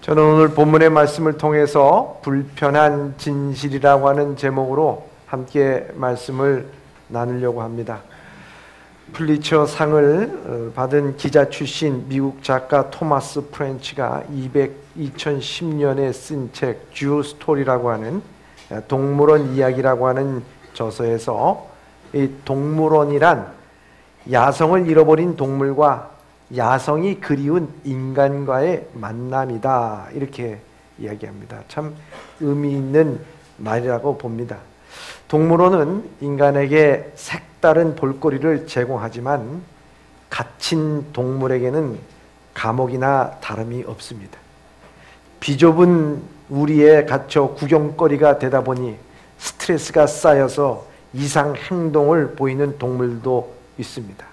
저는 오늘 본문의 말씀을 통해서 불편한 진실이라고 하는 제목으로 함께 말씀을 나누려고 합니다. 풀리처 상을 받은 기자 출신 미국 작가 토마스 프렌치가 2010년에 쓴 책 주 스토리라고 하는 동물원 이야기라고 하는 저서에서 이 동물원이란 야성을 잃어버린 동물과 야성이 그리운 인간과의 만남이다, 이렇게 이야기합니다. 참 의미 있는 말이라고 봅니다. 동물원은 인간에게 색다른 볼거리를 제공하지만 갇힌 동물에게는 감옥이나 다름이 없습니다. 비좁은 우리에 갇혀 구경거리가 되다 보니 스트레스가 쌓여서 이상 행동을 보이는 동물도 있습니다.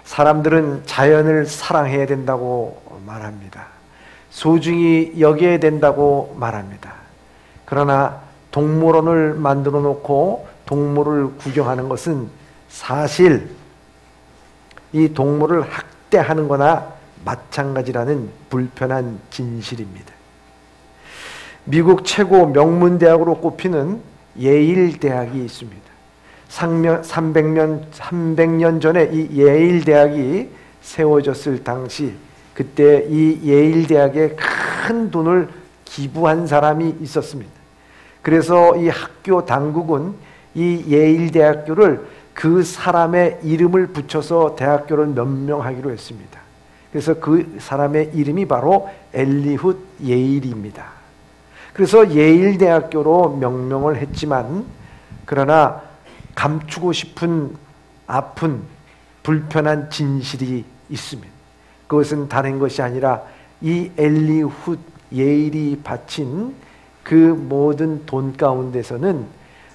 사람들은 자연을 사랑해야 된다고 말합니다. 소중히 여겨야 된다고 말합니다. 그러나 동물원을 만들어 놓고 동물을 구경하는 것은 사실 이 동물을 학대하는 거나 마찬가지라는 불편한 진실입니다. 미국 최고 명문대학으로 꼽히는 예일 대학이 있습니다. 300년 전에 이 예일 대학이 세워졌을 당시, 그때 이 예일 대학에 큰 돈을 기부한 사람이 있었습니다. 그래서 이 학교 당국은 이 예일 대학교를 그 사람의 이름을 붙여서 대학교를 명명하기로 했습니다. 그래서 그 사람의 이름이 바로 엘리훗 예일입니다. 그래서 예일 대학교로 명명을 했지만, 그러나 감추고 싶은 아픈 불편한 진실이 있습니다. 그것은 다른 것이 아니라 이 엘리훗 예일이 바친 그 모든 돈 가운데서는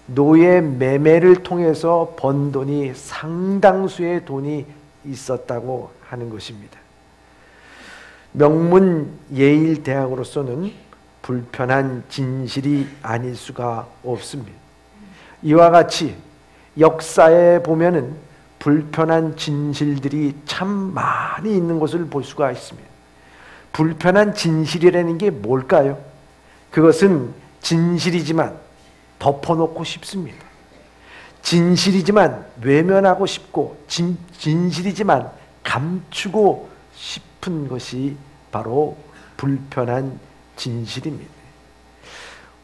노예 매매를 통해서 번 돈이 상당수의 돈이 있었다고 하는 것입니다. 명문 예일 대학으로서는 불편한 진실이 아닐 수가 없습니다. 이와 같이 역사에 보면은 불편한 진실들이 참 많이 있는 것을 볼 수가 있습니다. 불편한 진실이라는 게 뭘까요? 그것은 진실이지만 덮어놓고 싶습니다. 진실이지만 외면하고 싶고, 진실이지만 감추고 싶은 것이 바로 불편한 진실입니다.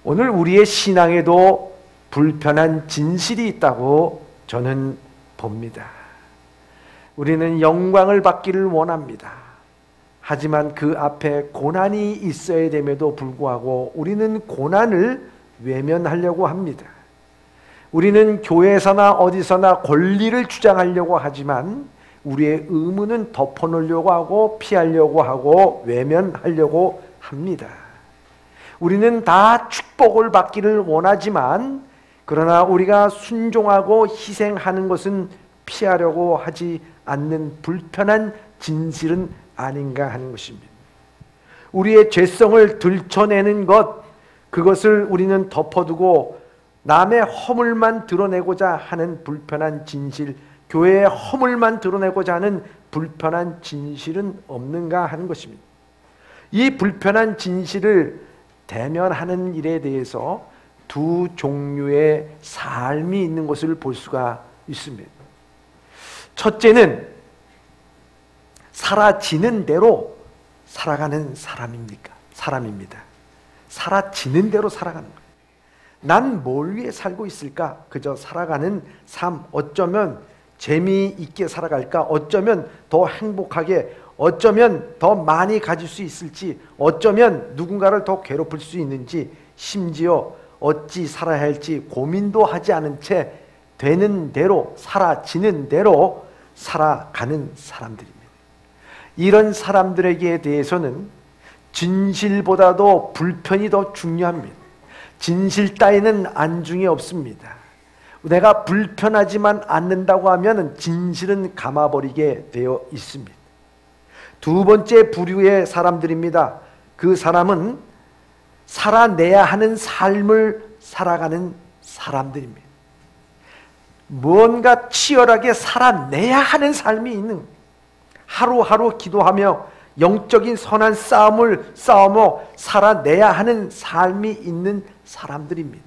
오늘 우리의 신앙에도 불편한 진실이 있다고 저는 봅니다. 우리는 영광을 받기를 원합니다. 하지만 그 앞에 고난이 있어야 됨에도 불구하고 우리는 고난을 외면하려고 합니다. 우리는 교회에서나 어디서나 권리를 주장하려고 하지만 우리의 의무는 덮어놓으려고 하고 피하려고 하고 외면하려고 합니다. 우리는 다 축복을 받기를 원하지만, 그러나 우리가 순종하고 희생하는 것은 피하려고 하지 않는 불편한 진실은 아닌가 하는 것입니다. 우리의 죄성을 들춰내는 것, 그것을 우리는 덮어두고 남의 허물만 드러내고자 하는 불편한 진실, 교회의 허물만 드러내고자 하는 불편한 진실은 없는가 하는 것입니다. 이 불편한 진실을 대면하는 일에 대해서 두 종류의 삶이 있는 것을 볼 수가 있습니다. 첫째는 사라지는 대로 살아가는 사람입니다. 사라지는 대로 살아가는 거예요. 난 뭘 위해 살고 있을까? 그저 살아가는 삶, 어쩌면 재미있게 살아갈까? 어쩌면 더 행복하게, 어쩌면 더 많이 가질 수 있을지, 어쩌면 누군가를 더 괴롭힐 수 있는지, 심지어 어찌 살아야 할지 고민도 하지 않은 채 되는 대로, 사라지는 대로 살아가는 사람들입니다. 이런 사람들에게 대해서는 진실보다도 불편이 더 중요합니다. 진실 따위는 안중에 없습니다. 내가 불편하지만 않는다고 하면 진실은 감아버리게 되어 있습니다. 두 번째 부류의 사람들입니다. 그 사람은 살아내야 하는 삶을 살아가는 사람들입니다. 무언가 치열하게 살아내야 하는 삶이 있는, 하루하루 기도하며 영적인 선한 싸움을 싸우며 살아내야 하는 삶이 있는 사람들입니다.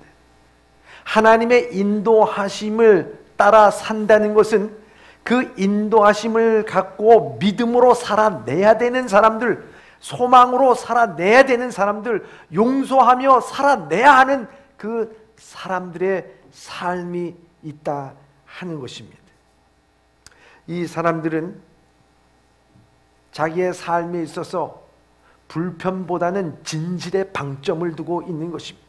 하나님의 인도하심을 따라 산다는 것은 그 인도하심을 갖고 믿음으로 살아내야 되는 사람들, 소망으로 살아내야 되는 사람들, 용서하며 살아내야 하는 그 사람들의 삶이 있다 하는 것입니다. 이 사람들은 자기의 삶에 있어서 불편보다는 진실에 방점을 두고 있는 것입니다.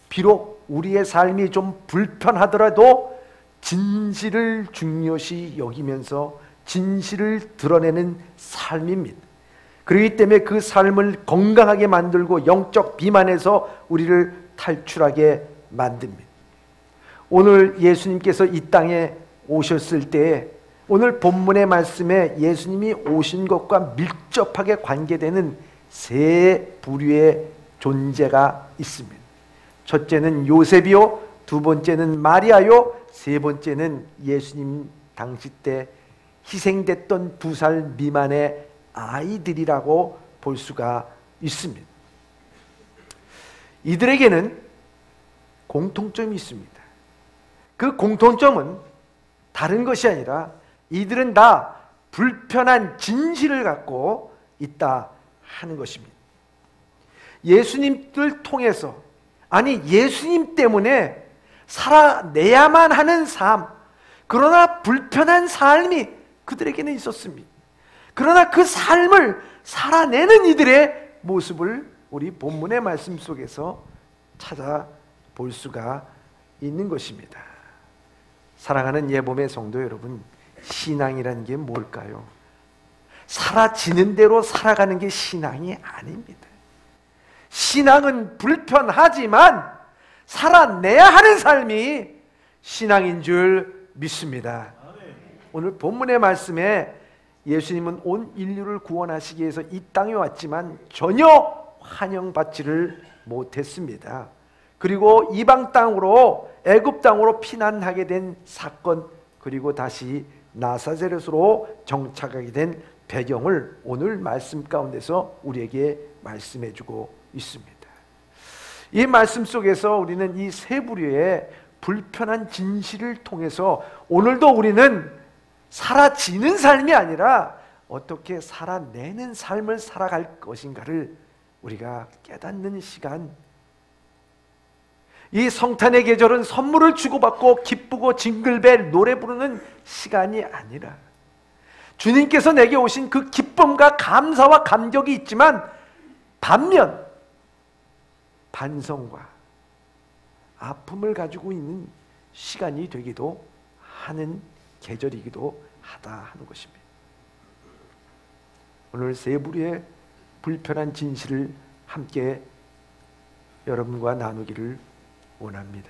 비록 우리의 삶이 좀 불편하더라도 진실을 중요시 여기면서 진실을 드러내는 삶입니다. 그렇기 때문에 그 삶을 건강하게 만들고 영적 비만에서 우리를 탈출하게 만듭니다. 오늘 예수님께서 이 땅에 오셨을 때에 오늘 본문의 말씀에 예수님이 오신 것과 밀접하게 관계되는 세 부류의 존재가 있습니다. 첫째는 요셉이요, 두 번째는 마리아요, 세 번째는 예수님 당시 때 희생됐던 2살 미만의 아이들이라고 볼 수가 있습니다. 이들에게는 공통점이 있습니다. 그 공통점은 다른 것이 아니라 이들은 다 불편한 진실을 갖고 있다 하는 것입니다. 예수님을 통해서, 아니 예수님 때문에 살아내야만 하는 삶, 그러나 불편한 삶이 그들에게는 있었습니다. 그러나 그 삶을 살아내는 이들의 모습을 우리 본문의 말씀 속에서 찾아볼 수가 있는 것입니다. 사랑하는 예봄의 성도 여러분, 신앙이라는 게 뭘까요? 살아지는 대로 살아가는 게 신앙이 아닙니다. 신앙은 불편하지만 살아내야 하는 삶이 신앙인 줄 믿습니다. 오늘 본문의 말씀에 예수님은 온 인류를 구원하시기 위해서 이 땅에 왔지만 전혀 환영받지를 못했습니다. 그리고 이방 땅으로, 애굽 땅으로 피난하게 된 사건, 그리고 다시 나사렛으로 정착하게 된 배경을 오늘 말씀 가운데서 우리에게 말씀해 주고 있습니다. 이 말씀 속에서 우리는 이 세 부류의 불편한 진실을 통해서 오늘도 우리는 살아지는 삶이 아니라 어떻게 살아내는 삶을 살아갈 것인가를 우리가 깨닫는 시간, 이 성탄의 계절은 선물을 주고받고 기쁘고 징글벨 노래 부르는 시간이 아니라 주님께서 내게 오신 그 기쁨과 감사와 감격이 있지만 반면 반성과 아픔을 가지고 있는 시간이 되기도 하는 계절이기도 하다 하는 것입니다. 오늘 세 부류의 불편한 진실을 함께 여러분과 나누기를 원합니다.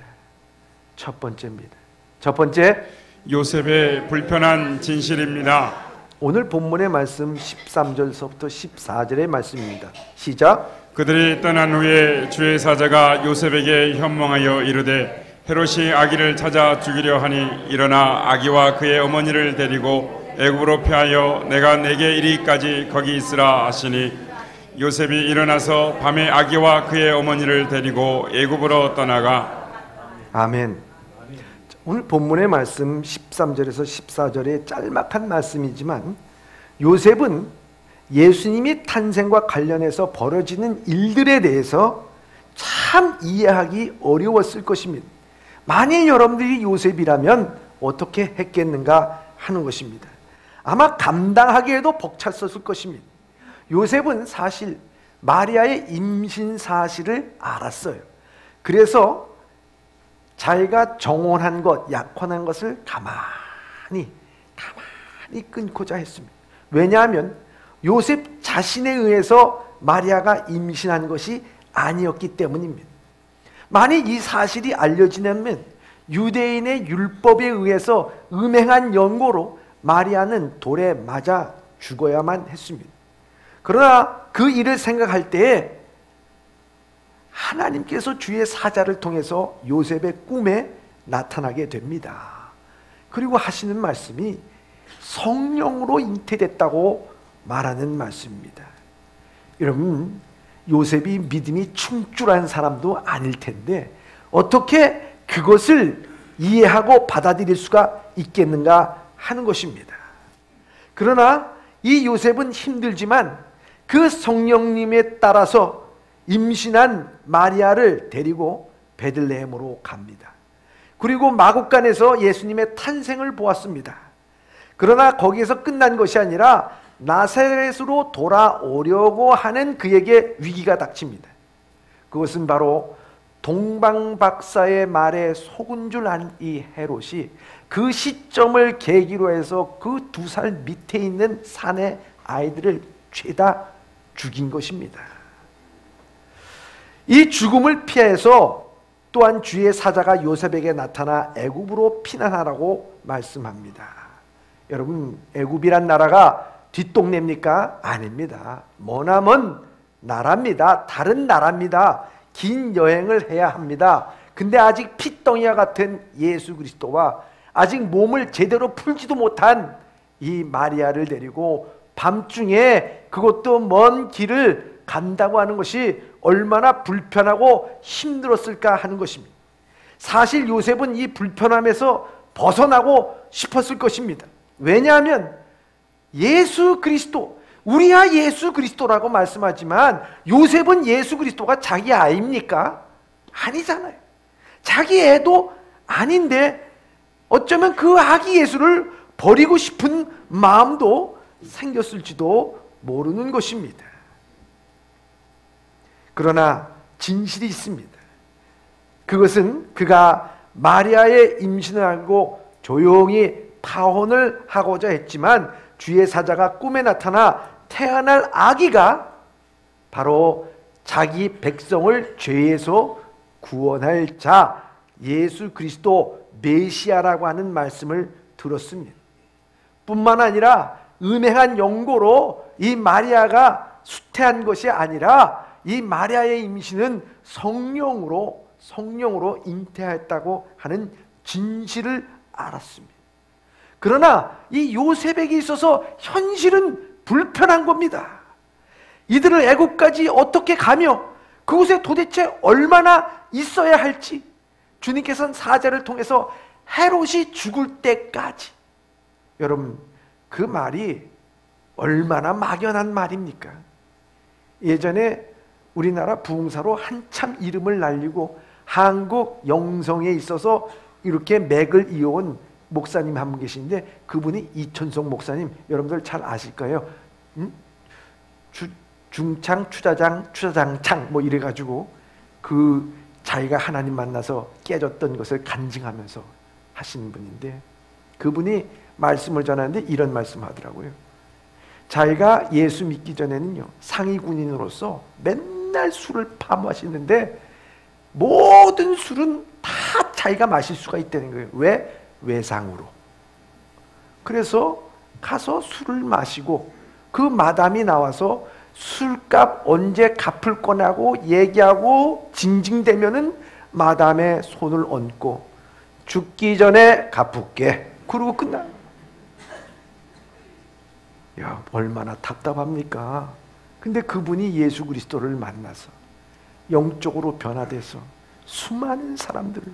첫 번째입니다. 첫 번째, 요셉의 불편한 진실입니다. 오늘 본문의 말씀 13절서부터 14절의 말씀입니다. 시작. 그들이 떠난 후에 주의 사자가 요셉에게 현몽하여 이르되 헤롯이 아기를 찾아 죽이려 하니 일어나 아기와 그의 어머니를 데리고 애굽으로 피하여 내가 내게 이리까지 거기 있으라 하시니 요셉이 일어나서 밤에 아기와 그의 어머니를 데리고 애굽으로 떠나가. 아멘. 오늘 본문의 말씀 13절에서 14절의 짤막한 말씀이지만 요셉은 예수님이 탄생과 관련해서 벌어지는 일들에 대해서 참 이해하기 어려웠을 것입니다. 만일 여러분들이 요셉이라면 어떻게 했겠는가 하는 것입니다. 아마 감당하기에도 벅찼었을 것입니다. 요셉은 사실 마리아의 임신 사실을 알았어요. 그래서 자기가 정혼한 것, 약혼한 것을 가만히 끊고자 했습니다. 왜냐하면 요셉 자신에 의해서 마리아가 임신한 것이 아니었기 때문입니다. 만일 이 사실이 알려지면 유대인의 율법에 의해서 음행한 연고로 마리아는 돌에 맞아 죽어야만 했습니다. 그러나 그 일을 생각할 때에 하나님께서 주의 사자를 통해서 요셉의 꿈에 나타나게 됩니다. 그리고 하시는 말씀이 성령으로 잉태됐다고 말하는 말씀입니다. 여러분, 요셉이 믿음이 충출한 사람도 아닐 텐데 어떻게 그것을 이해하고 받아들일 수가 있겠는가 하는 것입니다. 그러나 이 요셉은 힘들지만 그 성령님에 따라서 임신한 마리아를 데리고 베들레헴으로 갑니다. 그리고 마국간에서 예수님의 탄생을 보았습니다. 그러나 거기에서 끝난 것이 아니라 나사렛으로 돌아오려고 하는 그에게 위기가 닥칩니다. 그것은 바로 동방박사의 말에 속은 줄 안 이 헤롯이 그 시점을 계기로 해서 그 2살 밑에 있는 산의 아이들을 죄다 죽인 것입니다. 이 죽음을 피해서 또한 주의 사자가 요셉에게 나타나 애굽으로 피난하라고 말씀합니다. 여러분, 애굽이란 나라가 뒷동네입니까? 아닙니다. 머나먼 나라입니다. 다른 나라입니다. 긴 여행을 해야 합니다. 근데 아직 핏덩이와 같은 예수 그리스도와 아직 몸을 제대로 풀지도 못한 이 마리아를 데리고 밤중에, 그것도 먼 길을 간다고 하는 것이 얼마나 불편하고 힘들었을까 하는 것입니다. 사실 요셉은 이 불편함에서 벗어나고 싶었을 것입니다. 왜냐하면 예수 그리스도, 우리야 예수 그리스도라고 말씀하지만 요셉은 예수 그리스도가 자기 아이입니까? 아니잖아요. 자기 애도 아닌데 어쩌면 그 아기 예수를 버리고 싶은 마음도 생겼을지도 모르는 것입니다. 그러나 진실이 있습니다. 그것은 그가 마리아의 임신을 알고 조용히 파혼을 하고자 했지만 주의 사자가 꿈에 나타나 태어날 아기가 바로 자기 백성을 죄에서 구원할 자 예수 그리스도 메시아라고 하는 말씀을 들었습니다. 뿐만 아니라 음행한 연고로 이 마리아가 수태한 것이 아니라 이 마리아의 임신은 성령으로 잉태하였다고 하는 진실을 알았습니다. 그러나 이 요셉에게 있어서 현실은 불편한 겁니다. 이들을 애굽까지 어떻게 가며 그곳에 도대체 얼마나 있어야 할지 주님께서는 사자를 통해서 헤롯이 죽을 때까지, 여러분, 그 말이 얼마나 막연한 말입니까? 예전에 우리나라 부흥사로 한참 이름을 날리고 한국 영성에 있어서 이렇게 맥을 이어온 목사님 한 분 계시는데 그분이 이천성 목사님, 여러분들 잘 아실 거예요. 중창 추자장창 뭐 이래가지고 그 자기가 하나님 만나서 깨졌던 것을 간증하면서 하시는 분인데 그분이 말씀을 전하는데 이런 말씀하더라고요. 자기가 예수 믿기 전에는요 상위 군인으로서 맨날 술을 파마시는데 모든 술은 다 자기가 마실 수가 있다는 거예요. 왜? 외상으로. 그래서 가서 술을 마시고 그 마담이 나와서 술값 언제 갚을 거냐고 얘기하고 징징대면은 마담의 손을 얹고 죽기 전에 갚을게 그러고 끝나. 야, 얼마나 답답합니까? 근데 그분이 예수 그리스도를 만나서 영적으로 변화돼서 수많은 사람들을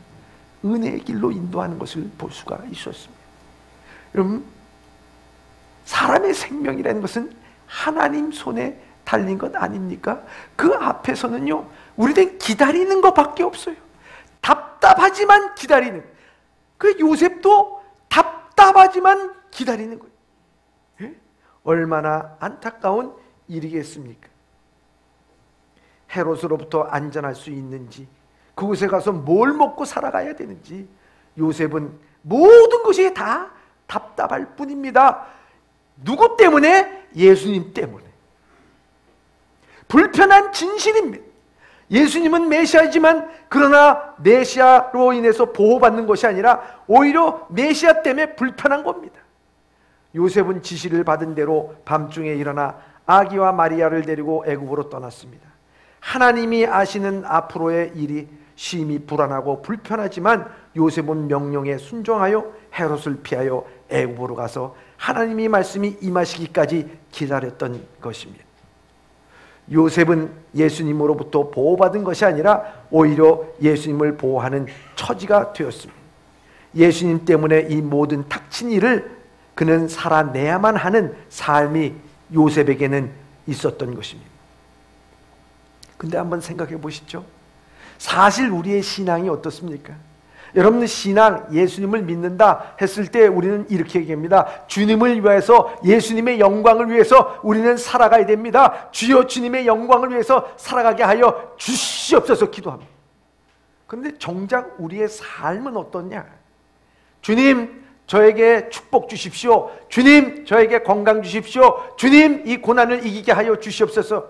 은혜의 길로 인도하는 것을 볼 수가 있었습니다. 여러분, 사람의 생명이라는 것은 하나님 손에 달린 것 아닙니까? 그 앞에서는요 우리는 기다리는 것밖에 없어요. 답답하지만 기다리는, 그 요셉도 답답하지만 기다리는 거예요. 예? 얼마나 안타까운 일이겠습니까? 헤롯으로부터 안전할 수 있는지, 그곳에 가서 뭘 먹고 살아가야 되는지, 요셉은 모든 것이 다 답답할 뿐입니다. 누구 때문에? 예수님 때문에. 불편한 진실입니다. 예수님은 메시아이지만 그러나 메시아로 인해서 보호받는 것이 아니라 오히려 메시아 때문에 불편한 겁니다. 요셉은 지시를 받은 대로 밤중에 일어나 아기와 마리아를 데리고 애굽으로 떠났습니다. 하나님이 아시는 앞으로의 일이 심히 불안하고 불편하지만 요셉은 명령에 순종하여 헤롯을 피하여 애굽으로 가서 하나님의 말씀이 임하시기까지 기다렸던 것입니다. 요셉은 예수님으로부터 보호받은 것이 아니라 오히려 예수님을 보호하는 처지가 되었습니다. 예수님 때문에 이 모든 닥친 일을 그는 살아내야만 하는 삶이 요셉에게는 있었던 것입니다. 근데 한번 생각해 보시죠. 사실 우리의 신앙이 어떻습니까? 여러분, 신앙, 예수님을 믿는다 했을 때 우리는 이렇게 얘기합니다. 주님을 위해서, 예수님의 영광을 위해서 우리는 살아가야 됩니다. 주여 주님의 영광을 위해서 살아가게 하여 주시옵소서 기도합니다. 그런데 정작 우리의 삶은 어떻냐? 주님, 저에게 축복 주십시오. 주님, 저에게 건강 주십시오. 주님, 이 고난을 이기게 하여 주시옵소서.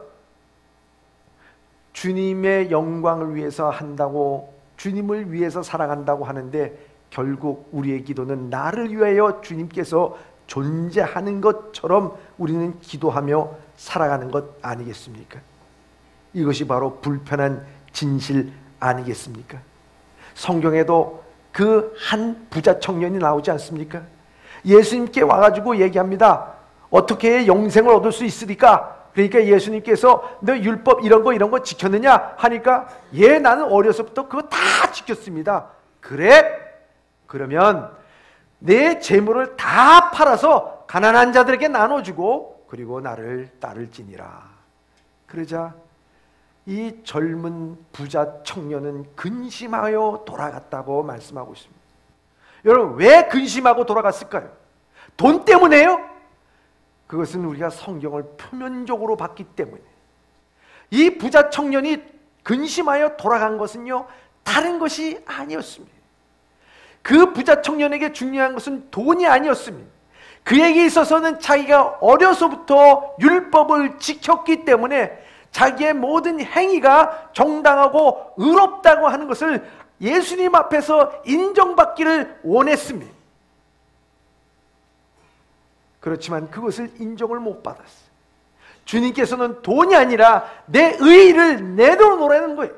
주님의 영광을 위해서 한다고, 주님을 위해서 살아간다고 하는데 결국 우리의 기도는 나를 위하여 주님께서 존재하는 것처럼 우리는 기도하며 살아가는 것 아니겠습니까? 이것이 바로 불편한 진실 아니겠습니까? 성경에도 그 한 부자 청년이 나오지 않습니까? 예수님께 와가지고 얘기합니다. 어떻게 영생을 얻을 수 있으리까? 그러니까 예수님께서 너 율법 이런 거 지켰느냐 하니까 예, 나는 어려서부터 그거 다 지켰습니다. 그래? 그러면 내 재물을 다 팔아서 가난한 자들에게 나눠주고 그리고 나를 따를지니라. 그러자 이 젊은 부자 청년은 근심하여 돌아갔다고 말씀하고 있습니다. 여러분, 왜 근심하고 돌아갔을까요? 돈 때문에요? 그것은 우리가 성경을 표면적으로 봤기 때문에. 이 부자 청년이 근심하여 돌아간 것은요, 다른 것이 아니었습니다. 그 부자 청년에게 중요한 것은 돈이 아니었습니다. 그에게 있어서는 자기가 어려서부터 율법을 지켰기 때문에 자기의 모든 행위가 정당하고 의롭다고 하는 것을 예수님 앞에서 인정받기를 원했습니다. 그렇지만 그것을 인정을 못 받았어요. 주님께서는 돈이 아니라 내 의의를 내려놓으라는 거예요.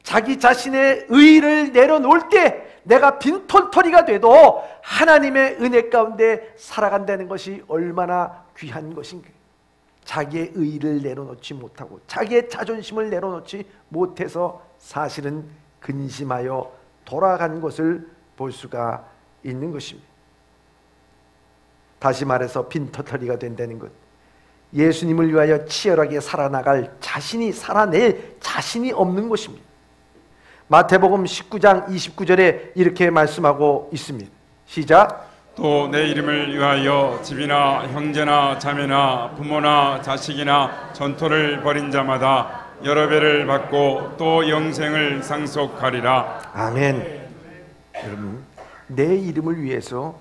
자기 자신의 의의를 내려놓을 때 내가 빈털터리가 돼도 하나님의 은혜 가운데 살아간다는 것이 얼마나 귀한 것인가. 자기의 의의를 내려놓지 못하고 자기의 자존심을 내려놓지 못해서 사실은 근심하여 돌아간 것을 볼 수가 있는 것입니다. 다시 말해서 빈털터리가 된다는 것, 예수님을 위하여 치열하게 살아나갈 자신이, 살아낼 자신이 없는 것입니다. 마태복음 19장 29절에 이렇게 말씀하고 있습니다. 시작. 또 내 이름을 위하여 집이나 형제나 자매나 부모나 자식이나 전토를 벌인 자마다 여러 배를 받고 또 영생을 상속하리라. 아멘. 여러분, 내 이름을 위해서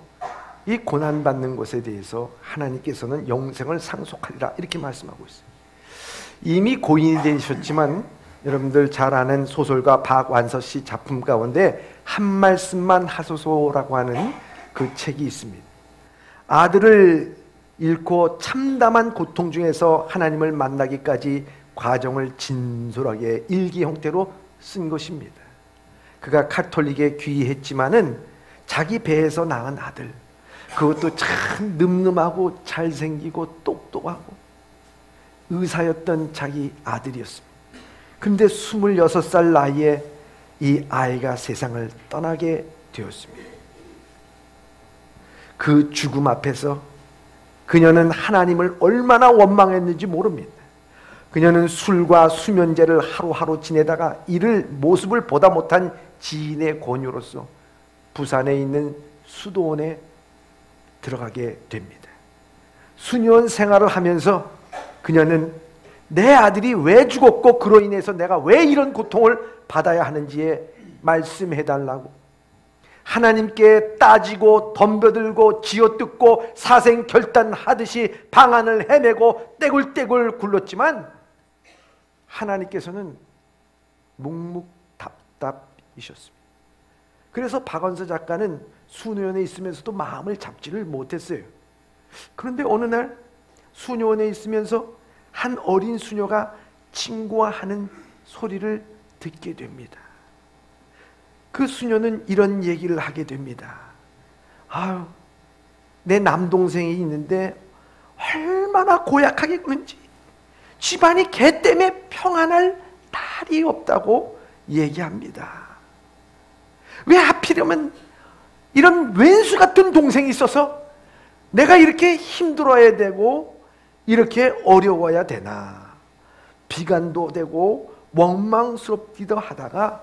이 고난받는 것에 대해서 하나님께서는 영생을 상속하리라 이렇게 말씀하고 있어요. 이미 고인이 되셨지만 여러분들 잘 아는 소설가 박완서 씨 작품 가운데 한 말씀만 하소서라고 하는 그 책이 있습니다. 아들을 잃고 참담한 고통 중에서 하나님을 만나기까지 과정을 진솔하게 일기 형태로 쓴 것입니다. 그가 카톨릭에 귀의했지만은 자기 배에서 낳은 아들, 그것도 참 늠름하고 잘생기고 똑똑하고 의사였던 자기 아들이었습니다. 그런데 26살 나이에 이 아이가 세상을 떠나게 되었습니다. 그 죽음 앞에서 그녀는 하나님을 얼마나 원망했는지 모릅니다. 그녀는 술과 수면제를 하루하루 지내다가 이를 모습을 보다 못한 지인의 권유로서 부산에 있는 수도원에 들어가게 됩니다. 수녀원 생활을 하면서 그녀는 내 아들이 왜 죽었고 그로 인해서 내가 왜 이런 고통을 받아야 하는지에 말씀해달라고 하나님께 따지고 덤벼들고 쥐어뜯고 사생결단하듯이 방안을 헤매고 떼굴떼굴 굴렀지만 하나님께서는 묵묵답답이셨습니다. 그래서 박원서 작가는 수녀원에 있으면서도 마음을 잡지를 못했어요. 그런데 어느 날 수녀원에 있으면서 한 어린 수녀가 친구와하는 소리를 듣게 됩니다. 그 수녀는 이런 얘기를 하게 됩니다. 아유, 내 남동생이 있는데 얼마나 고약하게 구는지 집안이 걔 때문에 평안할 날이 없다고 얘기합니다. 왜 하필이면 이런 왼수 같은 동생이 있어서 내가 이렇게 힘들어야 되고 이렇게 어려워야 되나. 비관도 되고 원망스럽기도 하다가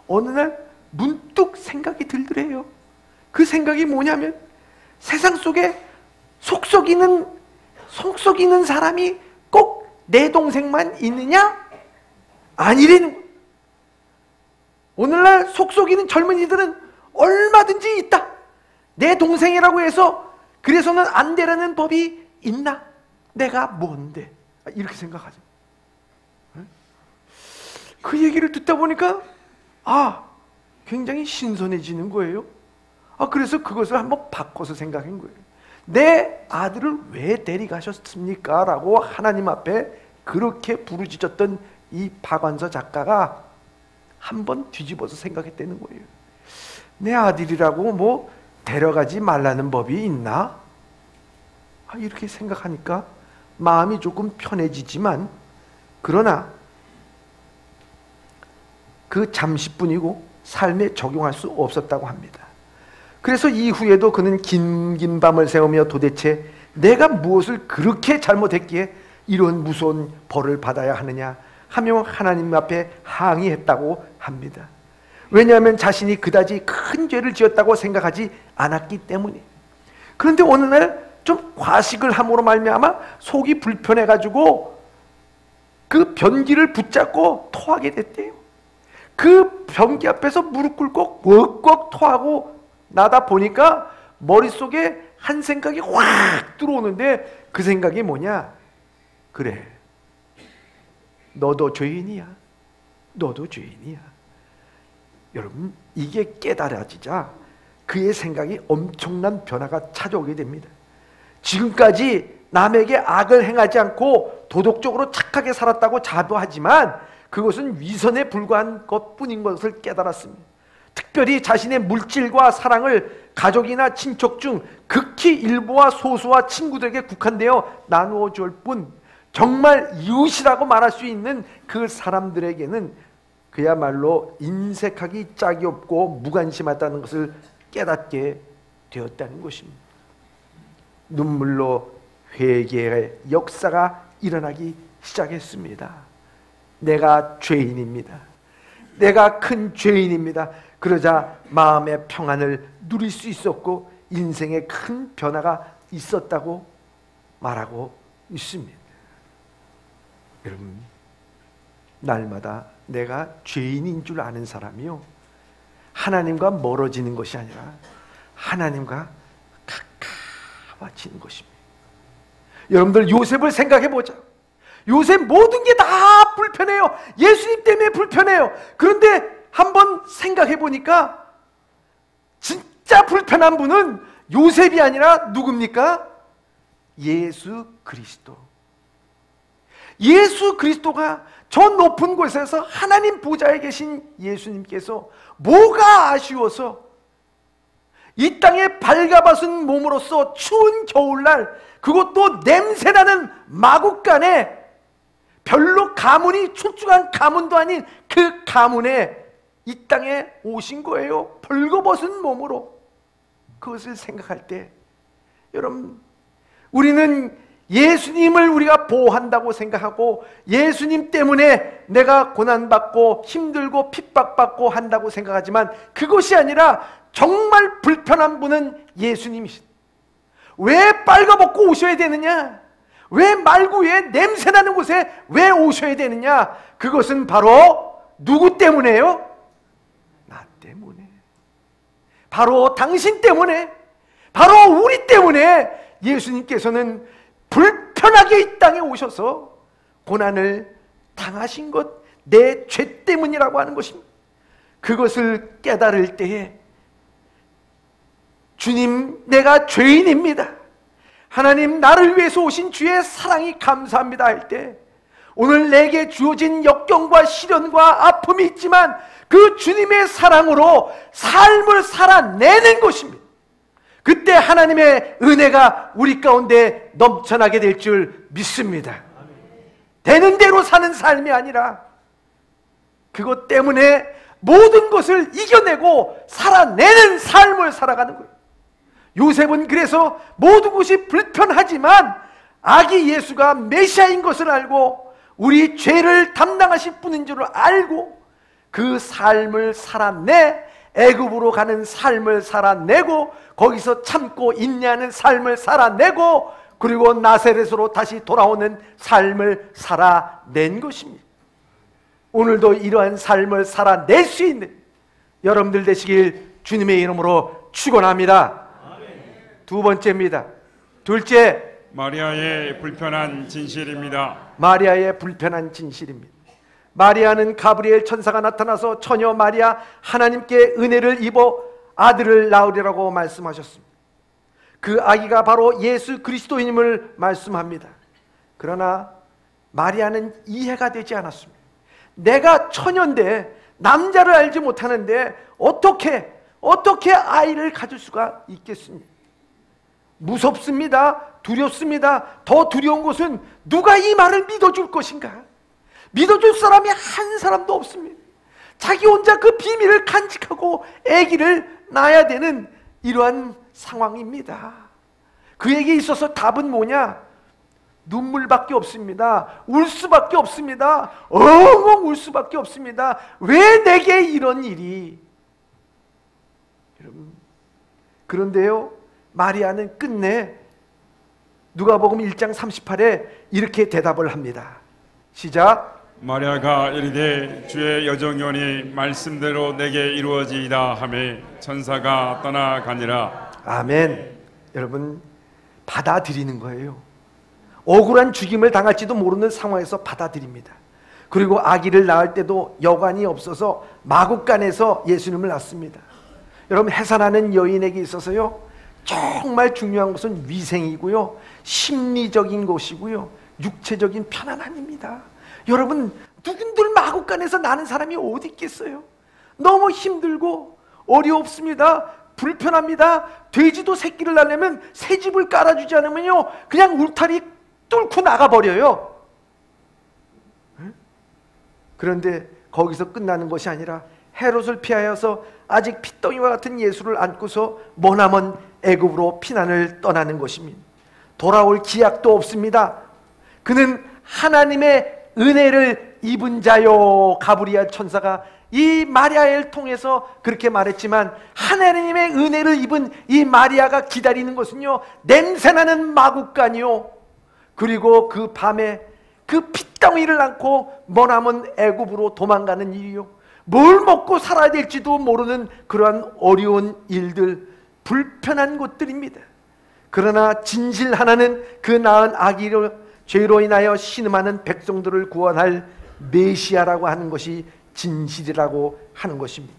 어느 날 문득 생각이 들더래요. 그 생각이 뭐냐면 세상 속에 속 썩이는 사람이 꼭 내 동생만 있느냐? 아니라는 거예요. 오늘날 속 썩이는 젊은이들은 얼마든지 있다. 내 동생이라고 해서 그래서는 안 되라는 법이 있나? 내가 뭔데? 이렇게 생각하죠. 그 얘기를 듣다 보니까 굉장히 신선해지는 거예요. 그래서 그것을 한번 바꿔서 생각한 거예요. 내 아들을 왜 데려가셨습니까? 라고 하나님 앞에 그렇게 부르짖었던 이 박완서 작가가 한번 뒤집어서 생각했다는 거예요. 내 아들이라고 뭐 데려가지 말라는 법이 있나? 이렇게 생각하니까 마음이 조금 편해지지만 그러나 그 잠시뿐이고 삶에 적용할 수 없었다고 합니다. 그래서 이후에도 그는 긴 밤을 새우며 도대체 내가 무엇을 그렇게 잘못했기에 이런 무서운 벌을 받아야 하느냐 하며 하나님 앞에 항의했다고 합니다. 왜냐하면 자신이 그다지 큰 죄를 지었다고 생각하지 않았기 때문에. 그런데 어느 날 좀 과식을 함으로 말미암아 속이 불편해가지고 그 변기를 붙잡고 토하게 됐대요. 그 변기 앞에서 무릎 꿇고 꺽꺽 토하고 나다 보니까 머릿속에 한 생각이 확 들어오는데 그 생각이 뭐냐? 그래, 너도 죄인이야. 너도 죄인이야. 여러분, 이게 깨달아지자 그의 생각이 엄청난 변화가 찾아오게 됩니다. 지금까지 남에게 악을 행하지 않고 도덕적으로 착하게 살았다고 자부하지만 그것은 위선에 불과한 것뿐인 것을 깨달았습니다. 특별히 자신의 물질과 사랑을 가족이나 친척 중 극히 일부와 소수와 친구들에게 국한되어 나누어 줄 뿐 정말 이웃이라고 말할 수 있는 그 사람들에게는 그야말로 인색하기 짝이 없고 무관심하다는 것을 깨닫게 되었다는 것입니다. 눈물로 회개의 역사가 일어나기 시작했습니다. 내가 죄인입니다. 내가 큰 죄인입니다. 그러자 마음의 평안을 누릴 수 있었고 인생에 큰 변화가 있었다고 말하고 있습니다. 여러분, 날마다 내가 죄인인 줄 아는 사람이요, 하나님과 멀어지는 것이 아니라 하나님과 가까워지는 것입니다. 여러분들 요셉을 생각해 보자. 요셉 모든 게 다 불편해요. 예수님 때문에 불편해요. 그런데 한번 생각해 보니까 진짜 불편한 분은 요셉이 아니라 누굽니까? 예수 그리스도. 예수 그리스도가 저 높은 곳에서 하나님 보좌에 계신 예수님께서 뭐가 아쉬워서 이 땅에 발가벗은 몸으로써 추운 겨울날, 그것도 냄새나는 마국간에 별로 가문이 출중한 가문도 아닌 그 가문에 이 땅에 오신 거예요. 벌거벗은 몸으로. 그것을 생각할 때 여러분, 우리는 예수님을 우리가 보호한다고 생각하고 예수님 때문에 내가 고난받고 힘들고 핍박받고 한다고 생각하지만 그것이 아니라 정말 불편한 분은 예수님이시다. 왜 빨가벗고 오셔야 되느냐? 왜 말구에 냄새나는 곳에 왜 오셔야 되느냐? 그것은 바로 누구 때문에요? 나 때문에. 바로 당신 때문에, 바로 우리 때문에 예수님께서는 불편하게 이 땅에 오셔서 고난을 당하신 것, 내 죄 때문이라고 하는 것입니다. 그것을 깨달을 때에 주님, 내가 죄인입니다. 하나님, 나를 위해서 오신 주의 사랑이 감사합니다 할 때 오늘 내게 주어진 역경과 시련과 아픔이 있지만 그 주님의 사랑으로 삶을 살아내는 것입니다. 그때 하나님의 은혜가 우리 가운데 넘쳐나게 될 줄 믿습니다. 되는 대로 사는 삶이 아니라 그것 때문에 모든 것을 이겨내고 살아내는 삶을 살아가는 거예요. 요셉은 그래서 모든 것이 불편하지만 아기 예수가 메시아인 것을 알고 우리 죄를 담당하실 분인 줄 알고 그 삶을 살아내 애굽으로 가는 삶을 살아내고 거기서 참고 인내하는 삶을 살아내고 그리고 나사렛으로 다시 돌아오는 삶을 살아낸 것입니다. 오늘도 이러한 삶을 살아낼 수 있는 여러분들 되시길 주님의 이름으로 축원합니다. 두 번째입니다. 둘째, 마리아의 불편한 진실입니다. 마리아의 불편한 진실입니다. 마리아는 가브리엘 천사가 나타나서 처녀 마리아 하나님께 은혜를 입어 아들을 낳으리라고 말씀하셨습니다. 그 아기가 바로 예수 그리스도임을 말씀합니다. 그러나 마리아는 이해가 되지 않았습니다. 내가 처녀인데 남자를 알지 못하는데 어떻게 아이를 가질 수가 있겠습니까? 무섭습니다. 두렵습니다. 더 두려운 것은 누가 이 말을 믿어줄 것인가? 믿어줄 사람이 한 사람도 없습니다. 자기 혼자 그 비밀을 간직하고 아기를 낳아야 되는 이러한 상황입니다. 그에게 있어서 답은 뭐냐? 눈물밖에 없습니다. 울 수밖에 없습니다. 엉엉 울 수밖에 없습니다. 왜 내게 이런 일이? 여러분, 그런데요, 마리아는 끝내 누가복음 1장 38에 이렇게 대답을 합니다. 시작. 마리아가 이르되 주의 여정연이 말씀대로 내게 이루어지이다 하매 천사가 떠나가니라. 아멘. 여러분, 받아들이는 거예요. 억울한 죽임을 당할지도 모르는 상황에서 받아들입니다. 그리고 아기를 낳을 때도 여관이 없어서 마국간에서 예수님을 낳습니다. 여러분, 해산하는 여인에게 있어서요, 정말 중요한 것은 위생이고요, 심리적인 것이고요, 육체적인 편안함입니다. 여러분, 누군들 마국간에서 나는 사람이 어디 있겠어요? 너무 힘들고 어렵습니다. 불편합니다. 돼지도 새끼를 낳으려면 새집을 깔아주지 않으면요, 그냥 울타리 뚫고 나가버려요. 그런데 거기서 끝나는 것이 아니라 헤롯을 피하여서 아직 핏덩이와 같은 예수를 안고서 머나먼 애굽으로 피난을 떠나는 것입니다. 돌아올 기약도 없습니다. 그는 하나님의 은혜를 입은 자요. 가브리엘 천사가 이 마리아를 통해서 그렇게 말했지만 하나님의 은혜를 입은 이 마리아가 기다리는 것은요, 냄새나는 마국간이요, 그리고 그 밤에 그 핏덩이를 안고 머나먼 애굽으로 도망가는 일이요, 뭘 먹고 살아야 될지도 모르는 그러한 어려운 일들, 불편한 것들입니다. 그러나 진실 하나는 그 낳은 아기를 죄로 인하여 신음하는 백성들을 구원할 메시아라고 하는 것이 진실이라고 하는 것입니다.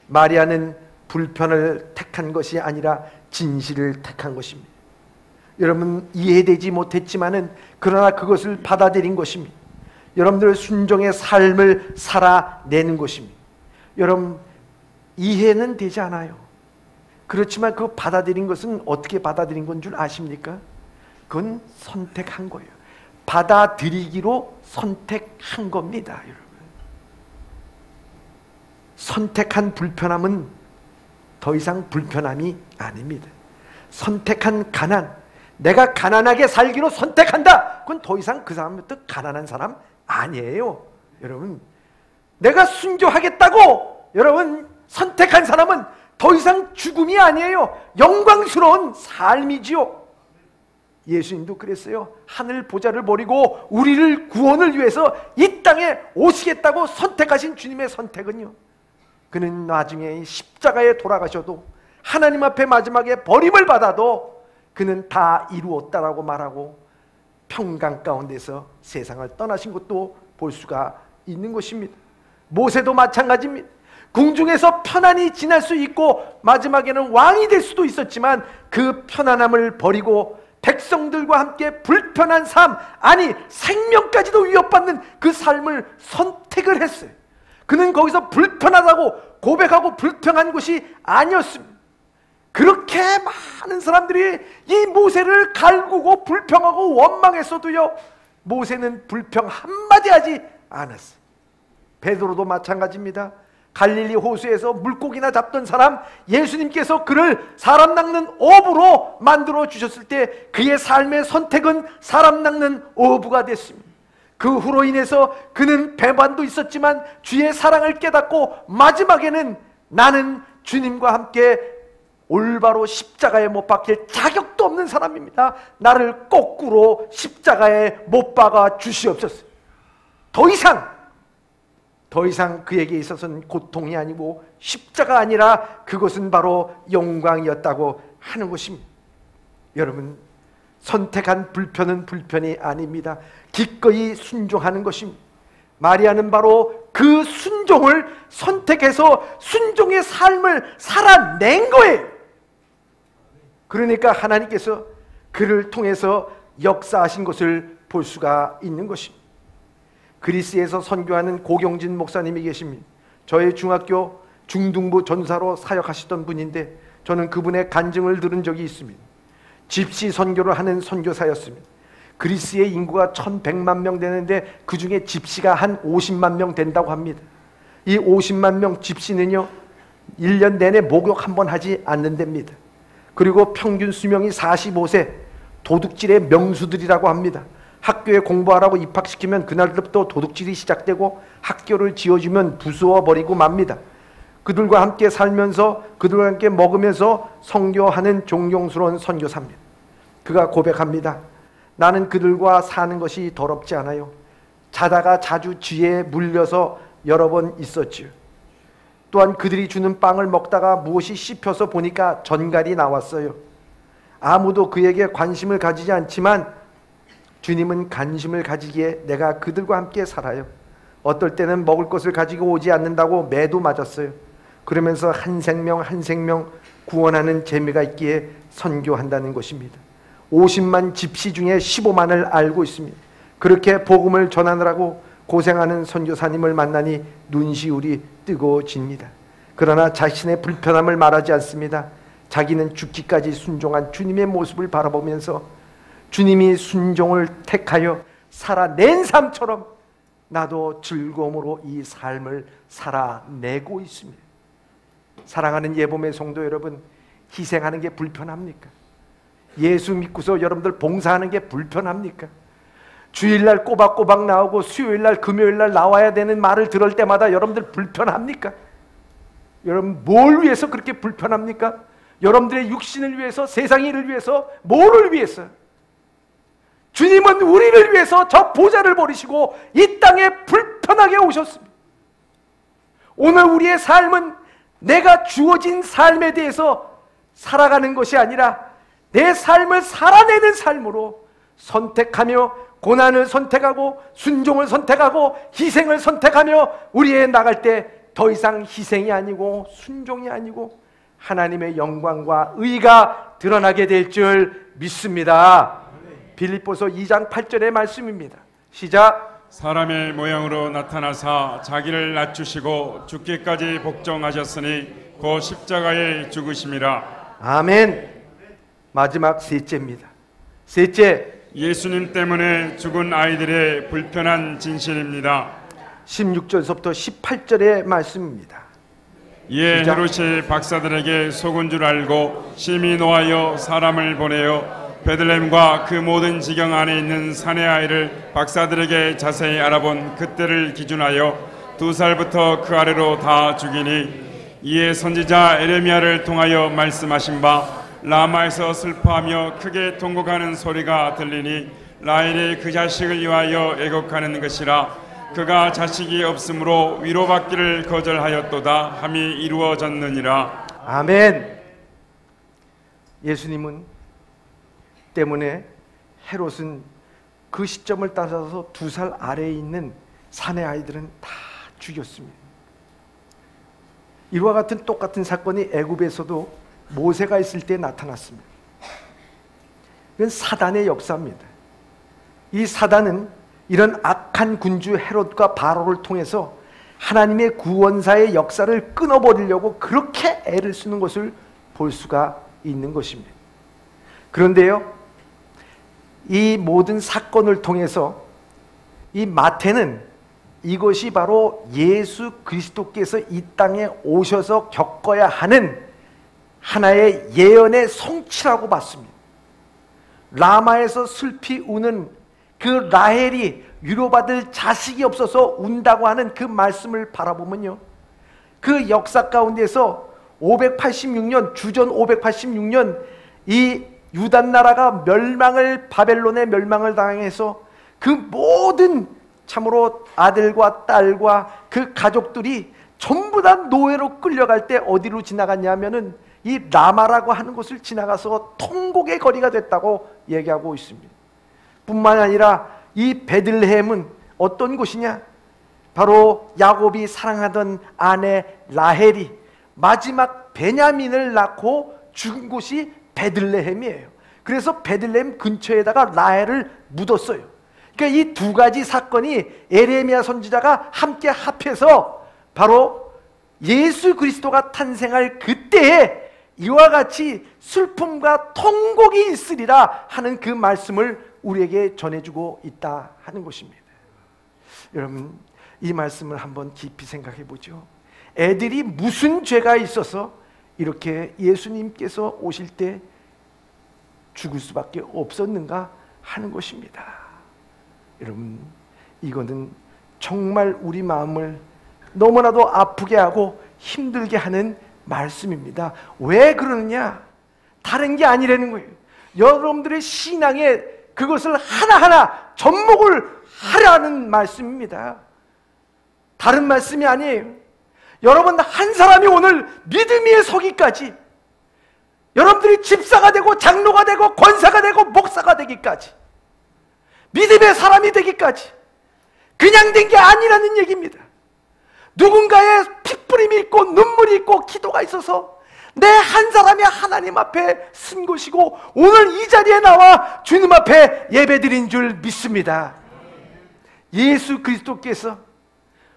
마리아는 불편을 택한 것이 아니라 진실을 택한 것입니다. 여러분, 이해되지 못했지만은 그러나 그것을 받아들인 것입니다. 여러분들 순종의 삶을 살아내는 것입니다. 여러분, 이해는 되지 않아요. 그렇지만 그 받아들인 것은 어떻게 받아들인 건 줄 아십니까? 그건 선택한 거예요. 받아들이기로 선택한 겁니다, 여러분. 선택한 불편함은 더 이상 불편함이 아닙니다. 선택한 가난, 내가 가난하게 살기로 선택한다, 그건 더 이상 그 사람부터 가난한 사람 아니에요. 여러분, 내가 순교하겠다고 여러분 선택한 사람은 더 이상 죽음이 아니에요. 영광스러운 삶이지요. 예수님도 그랬어요. 하늘 보좌를 버리고 우리를 구원을 위해서 이 땅에 오시겠다고 선택하신 주님의 선택은요, 그는 나중에 십자가에 돌아가셔도 하나님 앞에 마지막에 버림을 받아도 그는 다 이루었다라고 말하고 평강 가운데서 세상을 떠나신 것도 볼 수가 있는 것입니다. 모세도 마찬가지입니다. 궁중에서 편안히 지낼 수 있고 마지막에는 왕이 될 수도 있었지만 그 편안함을 버리고 백성들과 함께 불편한 삶, 아니 생명까지도 위협받는 그 삶을 선택을 했어요. 그는 거기서 불편하다고 고백하고 불평한 것이 아니었습니다. 그렇게 많은 사람들이 이 모세를 갈구고 불평하고 원망했어도요, 모세는 불평 한마디 하지 않았어요. 베드로도 마찬가지입니다. 갈릴리 호수에서 물고기나 잡던 사람, 예수님께서 그를 사람 낚는 어부로 만들어 주셨을 때 그의 삶의 선택은 사람 낚는 어부가 됐습니다. 그 후로 인해서 그는 배반도 있었지만 주의 사랑을 깨닫고 마지막에는 나는 주님과 함께 올바로 십자가에 못 박힐 자격도 없는 사람입니다. 나를 거꾸로 십자가에 못 박아 주시옵소서. 더 이상 그에게 있어서는 고통이 아니고 십자가 아니라 그것은 바로 영광이었다고 하는 것입니다. 여러분, 선택한 불편은 불편이 아닙니다. 기꺼이 순종하는 것입니다. 마리아는 바로 그 순종을 선택해서 순종의 삶을 살아낸 거예요. 그러니까 하나님께서 그를 통해서 역사하신 것을 볼 수가 있는 것입니다. 그리스에서 선교하는 고경진 목사님이 계십니다. 저의 중학교 중등부 전사로 사역하시던 분인데 저는 그분의 간증을 들은 적이 있습니다. 집시 선교를 하는 선교사였습니다. 그리스의 인구가 1100만 명 되는데 그 중에 집시가 한 50만 명 된다고 합니다. 이 50만 명 집시는요 1년 내내 목욕 한 번 하지 않는답니다. 그리고 평균 수명이 45세, 도둑질의 명수들이라고 합니다. 학교에 공부하라고 입학시키면 그날부터 도둑질이 시작되고 학교를 지어주면 부수어버리고 맙니다. 그들과 함께 살면서 그들과 함께 먹으면서 선교하는 존경스러운 선교사입니다. 그가 고백합니다. 나는 그들과 사는 것이 더럽지 않아요. 자다가 자주 쥐에 물려서 여러 번 있었지요. 또한 그들이 주는 빵을 먹다가 무엇이 씹혀서 보니까 전갈이 나왔어요. 아무도 그에게 관심을 가지지 않지만 주님은 관심을 가지기에 내가 그들과 함께 살아요. 어떨 때는 먹을 것을 가지고 오지 않는다고 매도 맞았어요. 그러면서 한 생명 한 생명 구원하는 재미가 있기에 선교한다는 것입니다. 50만 집시 중에 15만을 알고 있습니다. 그렇게 복음을 전하느라고 고생하는 선교사님을 만나니 눈시울이 뜨거워집니다. 그러나 자신의 불편함을 말하지 않습니다. 자기는 죽기까지 순종한 주님의 모습을 바라보면서 주님이 순종을 택하여 살아낸 삶처럼 나도 즐거움으로 이 삶을 살아내고 있습니다. 사랑하는 예봄의 성도 여러분, 희생하는 게 불편합니까? 예수 믿고서 여러분들 봉사하는 게 불편합니까? 주일날 꼬박꼬박 나오고 수요일날 금요일날 나와야 되는 말을 들을 때마다 여러분들 불편합니까? 여러분 뭘 위해서 그렇게 불편합니까? 여러분들의 육신을 위해서, 세상의 일을 위해서, 뭐를 위해서? 주님은 우리를 위해서 저 보좌를 버리시고 이 땅에 불편하게 오셨습니다. 오늘 우리의 삶은 내가 주어진 삶에 대해서 살아가는 것이 아니라 내 삶을 살아내는 삶으로 선택하며 고난을 선택하고 순종을 선택하고 희생을 선택하며 우리의 나갈 때 더 이상 희생이 아니고 순종이 아니고 하나님의 영광과 의가 드러나게 될 줄 믿습니다. 빌립보서 2장 8절의 말씀입니다. 시작. 사람의 모양으로 나타나사 자기를 낮추시고 죽기까지 복종하셨으니 곧 십자가에 죽으심이라. 아멘. 마지막 셋째입니다. 셋째, 예수님 때문에 죽은 아이들의 불편한 진실입니다. 16절서부터 18절의 말씀입니다. 이에 헤롯이 박사들에게 속은 줄 알고 심히 노하여 사람을 보내어 베들레헴과 그 모든 지경 안에 있는 사내 아이를 박사들에게 자세히 알아본 그때를 기준하여 2살부터 그 아래로 다 죽이니, 이에 선지자 에레미야를 통하여 말씀하신 바 라마에서 슬퍼하며 크게 통곡하는 소리가 들리니 라헬이 그 자식을 위하여 애곡하는 것이라. 그가 자식이 없으므로 위로받기를 거절하였도다 함이 이루어졌느니라. 아멘. 예수님은 때문에 헤롯은 그 시점을 따라서 2살 아래에 있는 사내 아이들은 다 죽였습니다. 이와 같은 똑같은 사건이 애굽에서도 모세가 있을 때 나타났습니다. 이건 사단의 역사입니다. 이 사단은 이런 악한 군주 헤롯과 바로를 통해서 하나님의 구원사의 역사를 끊어버리려고 그렇게 애를 쓰는 것을 볼 수가 있는 것입니다. 그런데요, 이 모든 사건을 통해서 이 마태는 이것이 바로 예수 그리스도께서 이 땅에 오셔서 겪어야 하는 하나의 예언의 성취라고 봤습니다. 라마에서 슬피 우는 그 라헬이 위로받을 자식이 없어서 운다고 하는 그 말씀을 바라보면요, 그 역사 가운데서 586년, 주전 586년 이 유다 나라가 바벨론의 멸망을 당해서 그 모든 참으로 아들과 딸과 그 가족들이 전부 다 노예로 끌려갈 때 어디로 지나갔냐면은 이 라마라고 하는 곳을 지나가서 통곡의 거리가 됐다고 얘기하고 있습니다. 뿐만 아니라 이 베들레헴은 어떤 곳이냐? 바로 야곱이 사랑하던 아내 라헬이 마지막 베냐민을 낳고 죽은 곳이 베들레헴이에요. 그래서 베들레헴 근처에다가 라헬을 묻었어요. 그러니까 이 두 가지 사건이 에레미야 선지자가 함께 합해서 바로 예수 그리스도가 탄생할 그때에 이와 같이 슬픔과 통곡이 있으리라 하는 그 말씀을 우리에게 전해주고 있다 하는 것입니다. 여러분, 이 말씀을 한번 깊이 생각해 보죠. 애들이 무슨 죄가 있어서 이렇게 예수님께서 오실 때 죽을 수밖에 없었는가 하는 것입니다. 여러분, 이거는 정말 우리 마음을 너무나도 아프게 하고 힘들게 하는 말씀입니다. 왜 그러느냐? 다른 게 아니라는 거예요. 여러분들의 신앙에 그것을 하나하나 접목을 하라는 말씀입니다. 다른 말씀이 아니에요. 여러분, 한 사람이 오늘 믿음 위에 서기까지, 여러분들이 집사가 되고 장로가 되고 권사가 되고 목사가 되기까지, 믿음의 사람이 되기까지 그냥 된 게 아니라는 얘기입니다. 누군가의 핏부림이 있고 눈물이 있고 기도가 있어서 내 한 사람이 하나님 앞에 쓴 것이고 오늘 이 자리에 나와 주님 앞에 예배드린 줄 믿습니다. 예수 그리스도께서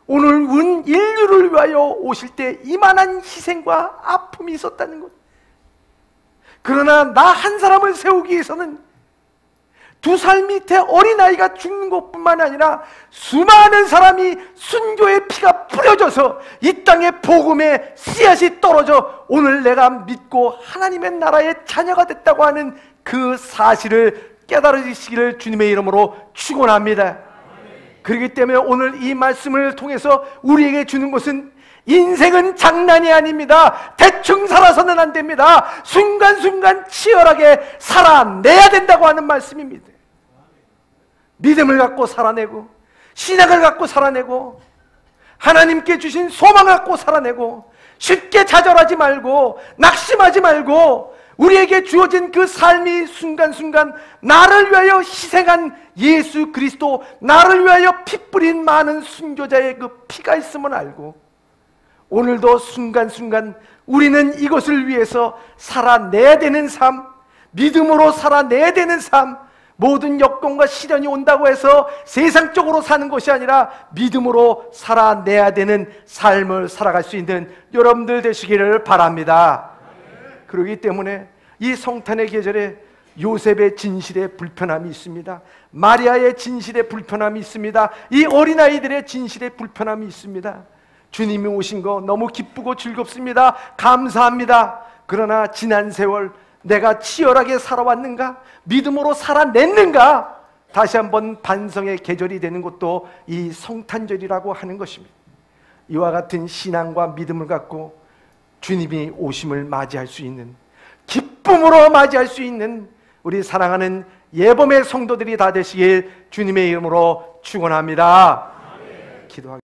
오늘 온 인류를 위하여 오실 때 이만한 희생과 아픔이 있었다는 것. 그러나 나 한 사람을 세우기 위해서는 2살 밑에 어린아이가 죽는 것뿐만 아니라 수많은 사람이 순교의 피가 뿌려져서 이 땅에 복음의 씨앗이 떨어져 오늘 내가 믿고 하나님의 나라의 자녀가 됐다고 하는 그 사실을 깨달으시기를 주님의 이름으로 축원합니다. 그렇기 때문에 오늘 이 말씀을 통해서 우리에게 주는 것은 인생은 장난이 아닙니다. 대충 살아서는 안 됩니다. 순간순간 치열하게 살아내야 된다고 하는 말씀입니다. 믿음을 갖고 살아내고 신앙을 갖고 살아내고 하나님께 주신 소망을 갖고 살아내고 쉽게 좌절하지 말고 낙심하지 말고 우리에게 주어진 그 삶이 순간순간 나를 위하여 희생한 예수 그리스도, 나를 위하여 피 뿌린 많은 순교자의 그 피가 있음을 알고 오늘도 순간순간 우리는 이것을 위해서 살아내야 되는 삶, 믿음으로 살아내야 되는 삶, 모든 역경과 시련이 온다고 해서 세상적으로 사는 것이 아니라 믿음으로 살아내야 되는 삶을 살아갈 수 있는 여러분들 되시기를 바랍니다. 그렇기 때문에 이 성탄의 계절에 요셉의 진실에 불편함이 있습니다. 마리아의 진실에 불편함이 있습니다. 이 어린아이들의 진실에 불편함이 있습니다. 주님이 오신 거 너무 기쁘고 즐겁습니다. 감사합니다. 그러나 지난 세월 내가 치열하게 살아왔는가? 믿음으로 살아냈는가? 다시 한번 반성의 계절이 되는 것도 이 성탄절이라고 하는 것입니다. 이와 같은 신앙과 믿음을 갖고 주님이 오심을 맞이할 수 있는, 기쁨으로 맞이할 수 있는 우리 사랑하는 예범의 성도들이 다 되시길 주님의 이름으로 축원합니다. 기도하겠습니다.